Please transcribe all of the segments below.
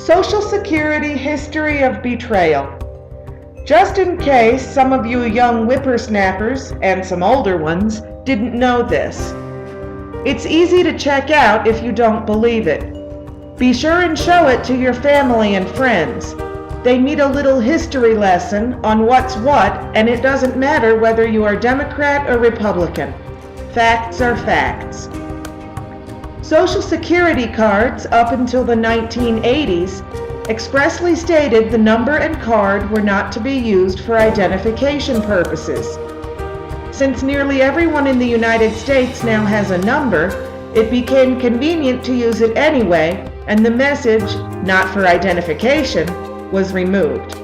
Social Security History of Betrayal. Just in case some of you young whippersnappers, and some older ones, didn't know this. It's easy to check out if you don't believe it. Be sure and show it to your family and friends. They need a little history lesson on what's what, and it doesn't matter whether you are Democrat or Republican. Facts are facts. Social Security cards up until the 1980s expressly stated the number and card were not to be used for identification purposes. Since nearly everyone in the United States now has a number, it became convenient to use it anyway, and the message, "Not for identification," was removed.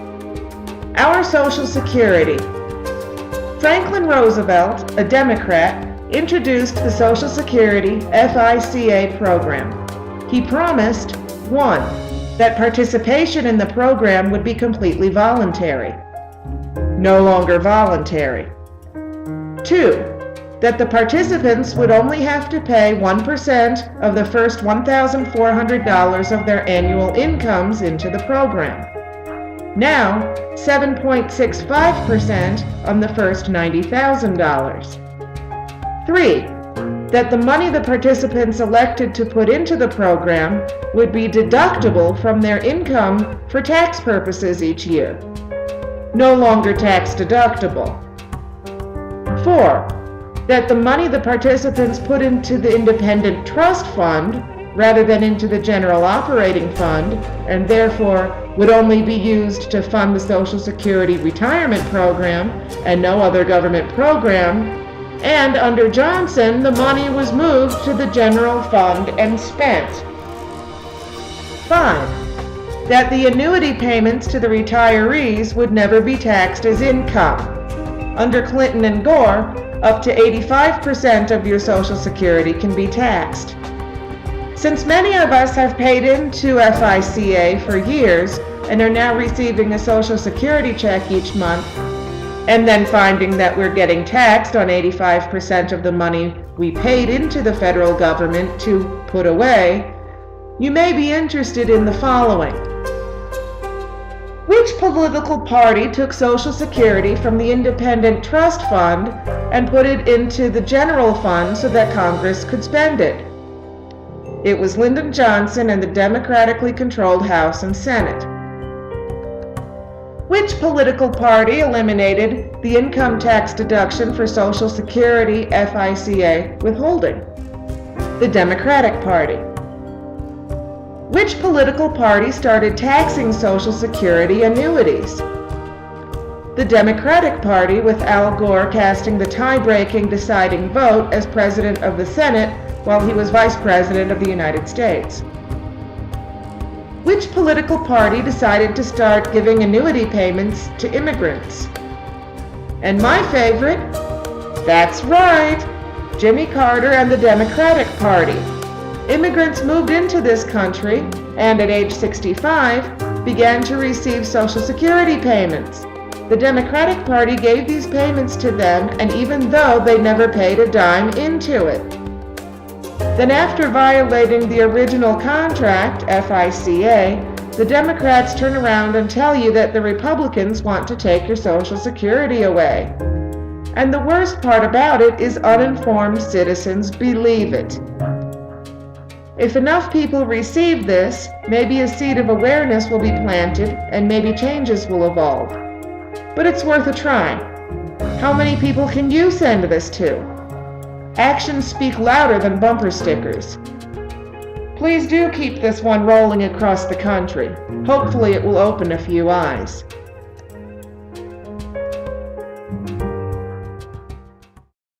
Our Social Security. Franklin Roosevelt, a Democrat, introduced the Social Security FICA program. He promised, 1. That participation in the program would be completely voluntary. No longer voluntary. 2. That the participants would only have to pay 1% of the first $1,400 of their annual incomes into the program. Now, 7.65% on the first $90,000. 3. That the money the participants elected to put into the program would be deductible from their income for tax purposes each year. No longer tax deductible. 4. That the money the participants put into the Independent Trust Fund rather than into the General Operating Fund, and therefore would only be used to fund the Social Security Retirement Program and no other government program, and under Johnson, the money was moved to the general fund and spent. 5. That the annuity payments to the retirees would never be taxed as income. Under Clinton and Gore, up to 85% of your Social Security can be taxed. Since many of us have paid into FICA for years and are now receiving a Social Security check each month, and then finding that we're getting taxed on 85% of the money we paid into the federal government to put away, you may be interested in the following. Which political party took Social Security from the Independent Trust Fund and put it into the general fund so that Congress could spend it? It was Lyndon Johnson and the democratically controlled House and Senate. Which political party eliminated the income tax deduction for Social Security FICA withholding? The Democratic Party. Which political party started taxing Social Security annuities? The Democratic Party, with Al Gore casting the tie-breaking deciding vote as President of the Senate while he was Vice President of the United States. Which political party decided to start giving annuity payments to immigrants? And my favorite, that's right, Jimmy Carter and the Democratic Party. Immigrants moved into this country and at age 65 began to receive Social Security payments. The Democratic Party gave these payments to them, and even though they never paid a dime into it. Then after violating the original contract, FICA, the Democrats turn around and tell you that the Republicans want to take your Social Security away. And the worst part about it is uninformed citizens believe it. If enough people receive this, maybe a seed of awareness will be planted and maybe changes will evolve. But it's worth a try. How many people can you send this to? Actions speak louder than bumper stickers. Please do keep this one rolling across the country. Hopefully it will open a few eyes.